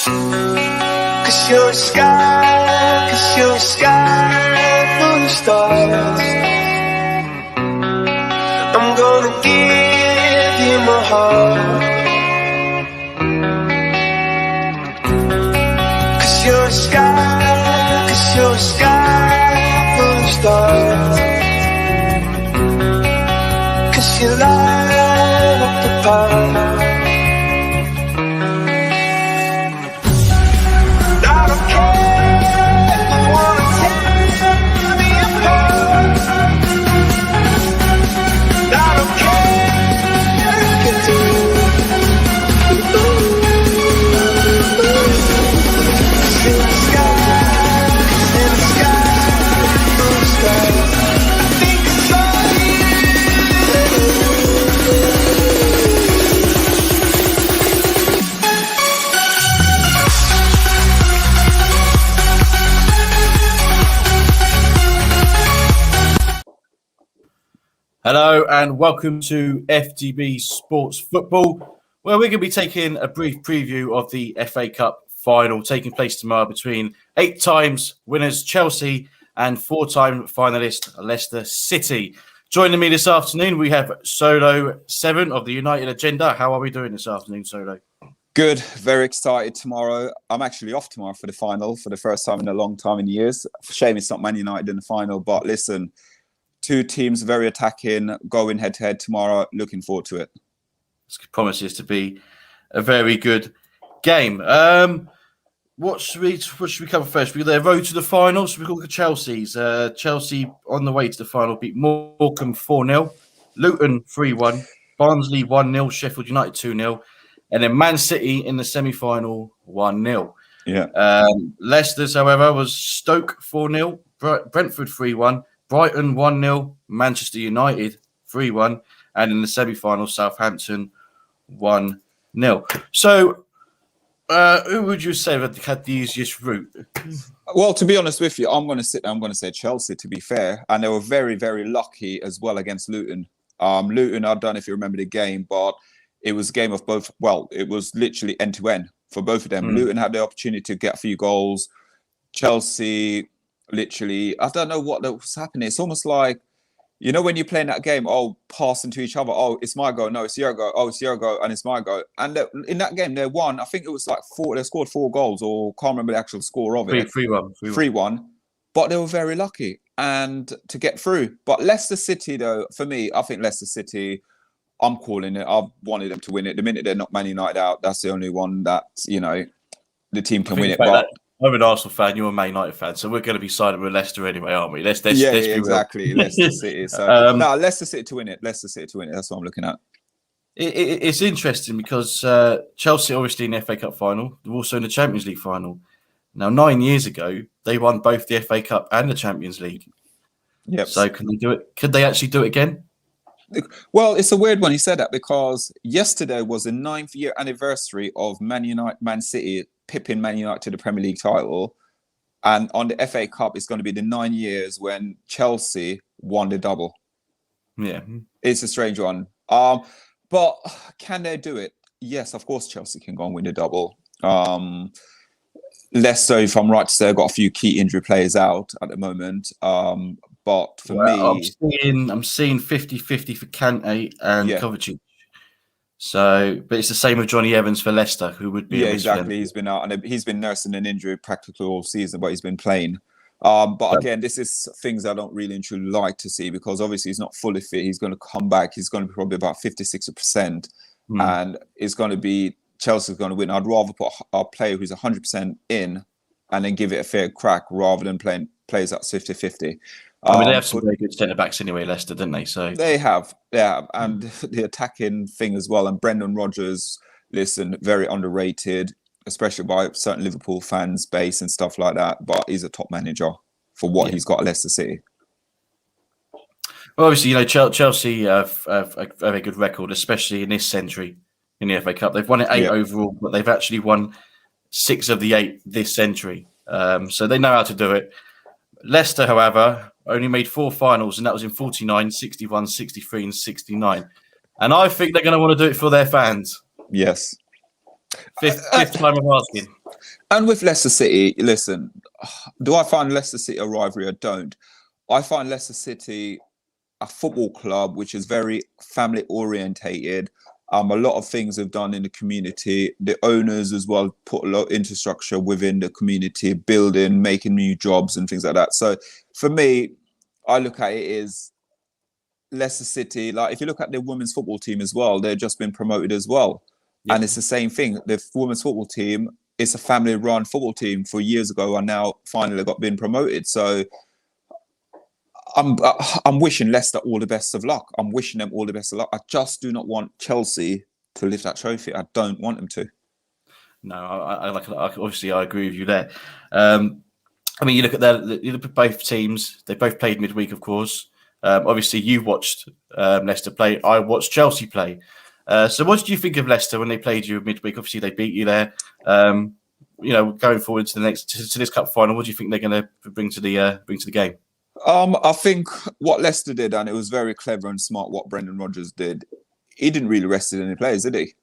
'Cause you're a sky full of stars. I'm gonna give you my heart. 'Cause you're a sky full of stars. 'Cause you light up the path. Hello and welcome to FDB Sports Football, where we're going to be taking a brief preview of the FA Cup final taking place tomorrow between 8 times winners Chelsea and 4-time finalist Leicester City. Joining me this afternoon, we have SoloUnited7 of the United Agenda. How are we doing this afternoon, Solo? Good, very excited tomorrow. I'm actually off tomorrow for the final for the first time in a long time in years. Shame it's not Man United in the final, but listen, two teams very attacking, going head-to-head tomorrow. Looking forward to it. This promises to be a very good game. What should we cover first? We're the road to the final. So we look at Chelsea's. Chelsea on the way to the final beat Morecambe 4-0, Luton 3-1, Barnsley 1-0, Sheffield United 2-0, and then Man City in the semi-final 1-0. Yeah. Leicester's, however, was Stoke 4-0, Brentford 3-1, Brighton 1-0, Manchester United 3-1, and in the semi-final, Southampton 1-0. So, who would you say that had the easiest route? Well, to be honest with you, I'm going to say Chelsea, to be fair. And they were very, very lucky as well against Luton. Luton, I don't know if you remember the game, but it was a game of both. Well, it was literally end-to-end for both of them. Luton had the opportunity to get a few goals. Chelsea, literally, I don't know what was happening. It's almost like, you know, when you're playing that game, passing to each other. Oh, it's my goal. No, it's your goal. Oh, it's your goal. And it's my goal. And in that game, they won. I think it was like 4. They scored 4 goals, or can't remember the actual score of it. 3-1. But they were very lucky and to get through. But Leicester City, though, for me, I think Leicester City, I'm calling it. I've wanted them to win it. The minute they're not Man United out, that's the only one that, you know, the team can win it. But I'm an Arsenal fan, you're a Man United fan, so we're going to be siding with Leicester anyway, aren't we? Let's exactly. Leicester City. So Leicester City to win it. Leicester City to win it. That's what I'm looking at. It's interesting because Chelsea, obviously in the FA Cup final, they're also in the Champions League final. Now, 9 years ago, they won both the FA Cup and the Champions League. Yep. So can they do it? Could they actually do it again? Well, it's a weird one. He said that because yesterday was the 9th year anniversary of Man City pipping Man United to the Premier League title, and on the FA Cup, it's going to be the 9 years when Chelsea won the double. Yeah, it's a strange one. But can they do it? Yes, of course, Chelsea can go and win the double. Less so, if I'm right to say, I've got a few key injury players out at the moment. But for me, I'm seeing 50-50 for Kante and Kovacic. So, but it's the same with Johnny Evans for Leicester, who would be exactly. He's been out and he's been nursing an injury practically all season, but he's been playing. But again, this is things I don't really and truly like to see because obviously he's not fully fit. He's going to come back. He's going to be probably about 50-60%, and it's going to be Chelsea's going to win. I'd rather put a player who's 100% in and then give it a fair crack rather than playing players at 50-50. I mean, they have some very good centre backs anyway, Leicester, didn't they? So they have, and the attacking thing as well. And Brendan Rodgers, listen, very underrated, especially by certain Liverpool fans base and stuff like that. But he's a top manager for what he's got at Leicester City. Well, obviously, you know, Chelsea have a very good record, especially in this century in the FA Cup. They've won it 8 overall, but they've actually won 6 of the 8 this century. So they know how to do it. Leicester, however, only made 4 finals, and that was in 49, 61, 63, and 69. And I think they're going to want to do it for their fans. Yes. Fifth time of asking. And with Leicester City, listen, do I find Leicester City a rivalry? I don't. I find Leicester City a football club which is very family orientated. A lot of things have done in the community. The owners as well put a lot of infrastructure within the community, building, making new jobs and things like that. So for me, I look at it as Leicester City. Like if you look at the women's football team as well, they've just been promoted as well. Yep. And it's the same thing. The women's football team is a family-run football team for years ago, and now finally been promoted. So I'm wishing Leicester all the best of luck. I'm wishing them all the best of luck. I just do not want Chelsea to lift that trophy. I don't want them to. No, obviously I agree with you there. I mean, you look at both teams. They both played midweek, of course. Obviously, you watched Leicester play. I watched Chelsea play. So, what did you think of Leicester when they played you midweek? Obviously, they beat you there. Going forward to the to this cup final, what do you think they're going to bring to the game? I think what Leicester did, and it was very clever and smart what Brendan Rodgers did, he didn't really rest any players, did he?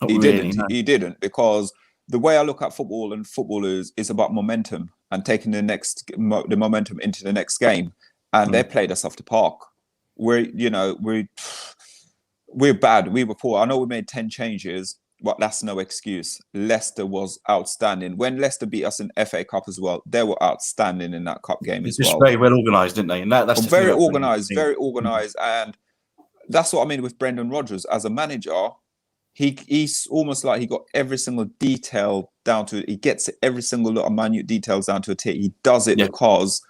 He didn't, because the way I look at football and footballers is about momentum and taking the momentum into the next game. And they played us off the park. We're bad. We were poor. I know we made 10 changes, but that's no excuse. Leicester was outstanding. When Leicester beat us in FA Cup as well, they were outstanding in that cup game as well. Very well organised, didn't they? And that's very organised, and that's what I mean with Brendan Rodgers as a manager. He's almost like he got every single detail down to it. He gets every single little minute details down to a T. He does it because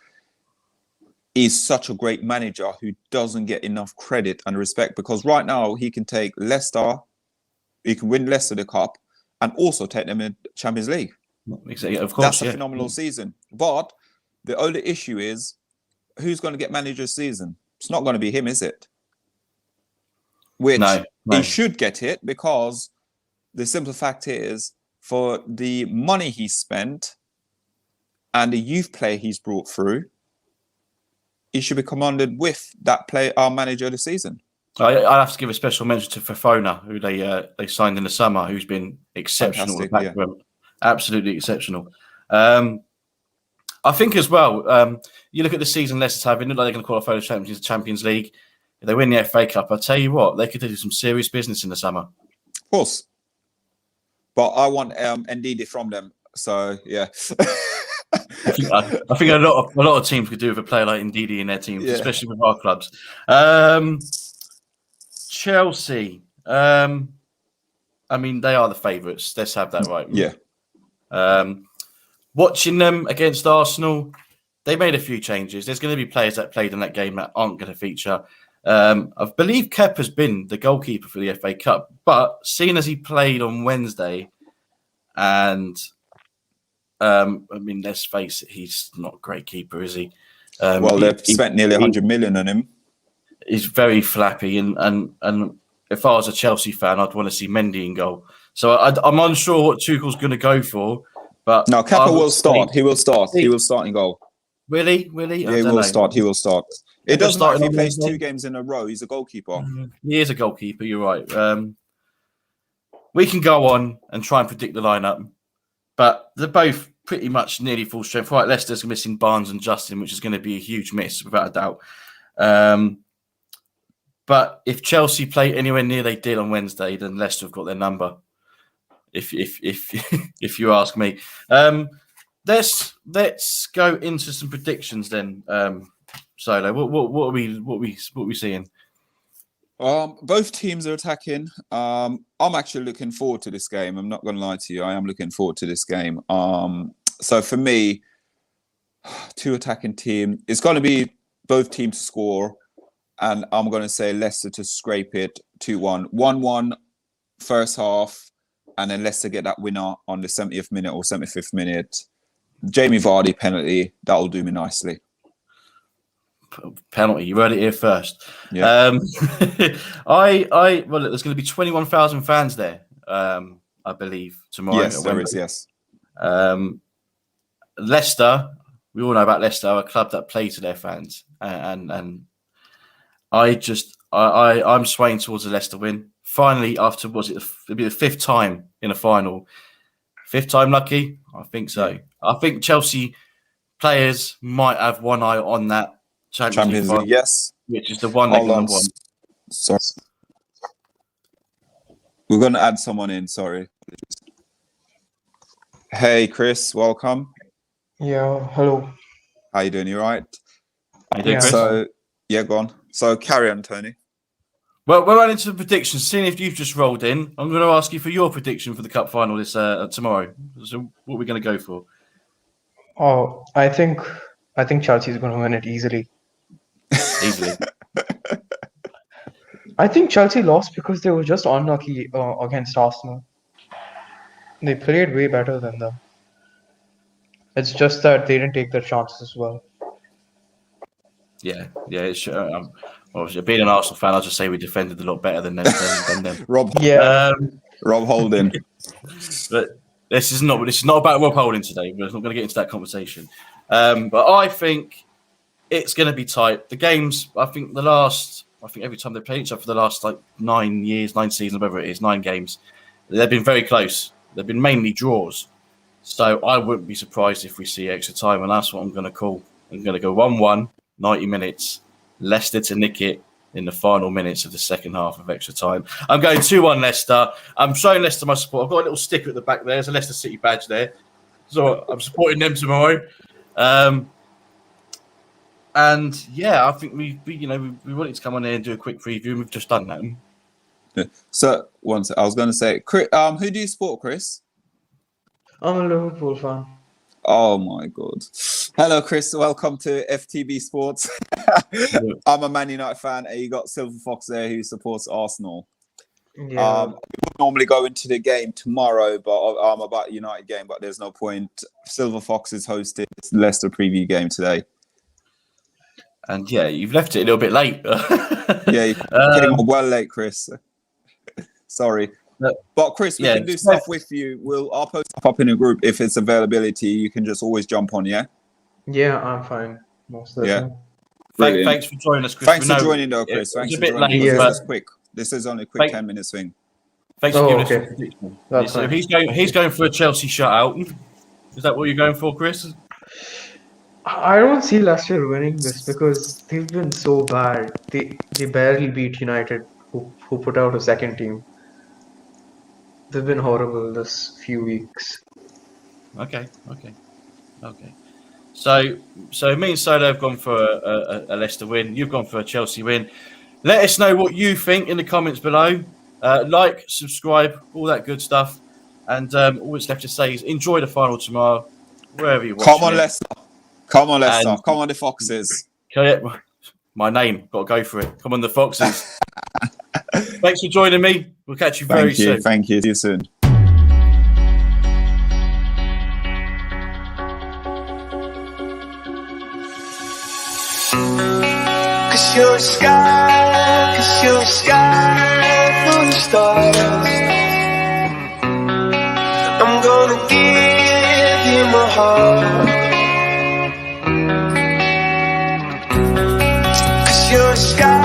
he's such a great manager who doesn't get enough credit and respect. Because right now he can take Leicester. He can win Leicester the cup and also take them in Champions League. Exactly, of course, that's a phenomenal season. But the only issue is, who's going to get manager season? It's not going to be him, is it? Which he should get it, because the simple fact is, for the money he spent and the youth player he's brought through, he should be commanded with that our manager of the season. I have to give a special mention to Fofana, who they signed in the summer, who's been exceptional. Absolutely exceptional. I think as well, you look at the season Leicester's having, look like they're going to qualify the Champions League. If they win the FA Cup, I'll tell you what, they could do some serious business in the summer. Of course. But I want Ndidi from them. So, yeah. I think a lot of teams could do with a player like Ndidi in their teams, especially with our clubs. Chelsea. I mean, they are the favourites. Let's have that right. Yeah. Watching them against Arsenal, they made a few changes. There's going to be players that played in that game that aren't going to feature. I believe Kep has been the goalkeeper for the FA Cup, but seeing as he played on Wednesday, and I mean, let's face it, he's not a great keeper, is he? They've spent nearly 100 million on him. He's very flappy, and if I was a Chelsea fan, I'd want to see Mendy in goal. So I'm unsure what Tuchel's going to go for, but no, Kepa will start. He will start. He will start in goal. Really? Yeah, he will start. He will start. It doesn't matter if he plays 2 games in a row. He's a goalkeeper. He is a goalkeeper. You're right. We can go on and try and predict the lineup, but they're both pretty much nearly full strength. Right, Leicester's missing Barnes and Justin, which is going to be a huge miss without a doubt. But if Chelsea play anywhere near they did on Wednesday, then Leicester have got their number. If you ask me, let's go into some predictions then. Solo, what are we seeing? Both teams are attacking. I'm actually looking forward to this game. I'm not going to lie to you. I am looking forward to this game. So for me, 2 attacking team. It's going to be both teams to score. And I'm going to say Leicester to scrape it 2-1. 1-1 first half. And then Leicester get that winner on the 70th minute or 75th minute. Jamie Vardy penalty. That'll do me nicely. Penalty. You heard it here first. Yeah. Well, look, there's going to be 21,000 fans there, I believe, tomorrow. Yes, there is, yes. Leicester, we all know about Leicester, a club that play to their fans. And I'm swaying towards a Leicester win. Finally, after, it'll be the 5th time in a final, Fifth time lucky? I think so. I think Chelsea players might have one eye on that Champions League, yes. which is the one they're going to want. Sorry. We're going to add someone in, sorry. Hey, Chris, welcome. Yeah, hello. How you doing? You all right? How you doing, Chris? So, yeah, go on. So, carry on, Tony. Well, we're running to the predictions. Seeing if you've just rolled in, I'm going to ask you for your prediction for the Cup final this tomorrow. So, what are we going to go for? Oh, I think Chelsea is going to win it easily. Easily. I think Chelsea lost because they were just unlucky against Arsenal. They played way better than them. It's just that they didn't take their chances as well. Yeah. It's, obviously, being an Arsenal fan, I'll just say we defended a lot better than them. Rob Holding. But this is not about Rob Holding today. We're not going to get into that conversation. But I think it's going to be tight. The games, I think every time they play each other for the last 9 seasons, whatever it is, 9 games, they've been very close. They've been mainly draws. So I wouldn't be surprised if we see extra time, and that's what I'm going to call. I'm going to go 1-1, 90 minutes, Leicester to nick it in the final minutes of the second half of extra time. I'm going 2-1 Leicester. I'm showing Leicester my support. I've got a little sticker at the back there. There's a Leicester City badge there. So I'm supporting them tomorrow. And yeah, I think we wanted to come on here and do a quick preview, and we've just done that. So, one sec, I was going to say, Chris, who do you support, Chris? I'm a Liverpool fan. Oh my God. Hello, Chris. Welcome to FTB Sports. I'm a Man United fan, and you got Silver Fox there who supports Arsenal. Yeah. We would normally go into the game tomorrow, but about the United game, but there's no point. Silver Fox is hosting this Leicester preview game today. And yeah, you've left it a little bit late. Yeah, you came up well late, Chris. Sorry. But Chris, we can do stuff with you. I'll post stuff up in a group if it's availability. You can just always jump on, yeah? Yeah, I'm fine. Most of the time. Thanks for joining us, Chris. Thanks for joining, though, Chris. Thanks for joining. Late, quick. This is only a quick 10 minutes thing. Thanks for giving us a prediction. So he's going for a Chelsea shutout. Is that what you're going for, Chris? I don't see Leicester winning this because they've been so bad. They barely beat United, who put out a second team. They've been horrible this few weeks. Okay. So me and Solo have gone for a Leicester win. You've gone for a Chelsea win. Let us know what you think in the comments below. Like, subscribe, all that good stuff. And all that's left to say is enjoy the final tomorrow, wherever you watch. Come on, Leicester. Come on, Leicester. Come on, the Foxes. My name. Got to go for it. Come on, the Foxes. Thanks for joining me. We'll catch you very soon. Thank you. See you soon. Cause you're a sky full of stars. I'm gonna give you my heart. Cause you're a sky